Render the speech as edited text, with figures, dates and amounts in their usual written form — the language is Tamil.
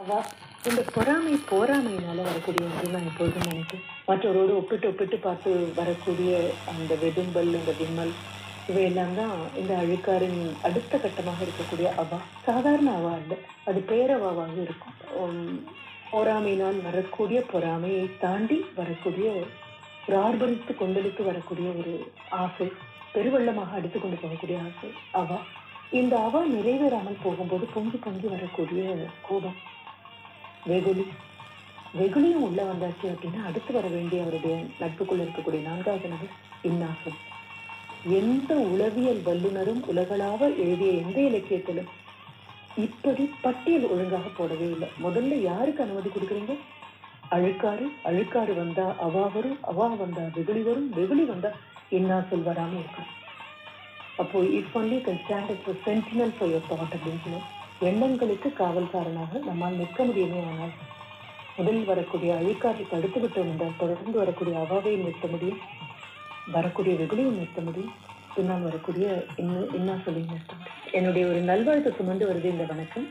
அவா இந்த பொறாமை போராமையினால வரக்கூடிய ஒன்று நான் எப்பொழுதும் நினைக்கிறேன். மற்றவரோடு ஒப்பிட்டு ஒப்பிட்டு பார்த்து வரக்கூடிய அந்த வெதும்பல், இந்த விம்மல், இவையெல்லாம் தான் இந்த அழுக்காரின் அடுத்த கட்டமாக இருக்கக்கூடிய அவா. சாதாரண அவா அல்ல, அது பேரவாவாக இருக்கும். பொறாமையினால் வரக்கூடிய பொறாமையை தாண்டி வரக்கூடிய ஒரு ஆர்ப்பரித்து கொந்தளித்து வரக்கூடிய ஒரு ஆசை, பெருவெள்ளமாக அடித்துக் கொண்டு போகக்கூடிய ஆசை அவா. இந்த அவா நிறைவேறாமல் போகும்போது பொங்கி பொங்கி வரக்கூடிய கோபம், வெகுளி. வெகுளியும் உள்ள வந்தாச்சு அப்படின்னா அடுத்து வர வேண்டிய அவருடைய நட்புக்குள்ள இருக்கக்கூடிய நான்காவது நபர் இன்னாசம். எந்த உளவியல் வல்லுநரும் உலகளாவ எழுதிய எந்த இலக்கியத்திலும் இப்படி பட்டியல் ஒழுங்காக போடவே இல்லை. முதல்ல யாருக்கு அனுமதி கொடுக்குறீங்க? அழுக்காறு. அழுக்காறு வந்தா அவா வரும், அவா வந்தா வெகுளி வரும், வெகுளி வந்தா இன்னாசல் வராம இருக்கும். அப்போ if only can stand as a sentinel for your thought அப்படின்னு சொல்லணும். எண்ணங்களுக்கு காவல்காரனாக நம்மால் நிற்க முடியுமே. ஆனால் முதலில் வரக்கூடிய அழுக்காற்றை தடுத்து விட்டோம் என்றால் தொடர்ந்து வரக்கூடிய அவாவை நிறுத்த முடியும், வரக்கூடிய வெகுளியும் நிறுத்த முடியும், பின்னால் வரக்கூடிய இன்னா சொல்லி நிறுத்த முடியும். என்னுடைய ஒரு நல்வாழ்த்து சுமந்து வருது இந்த வணக்கம்.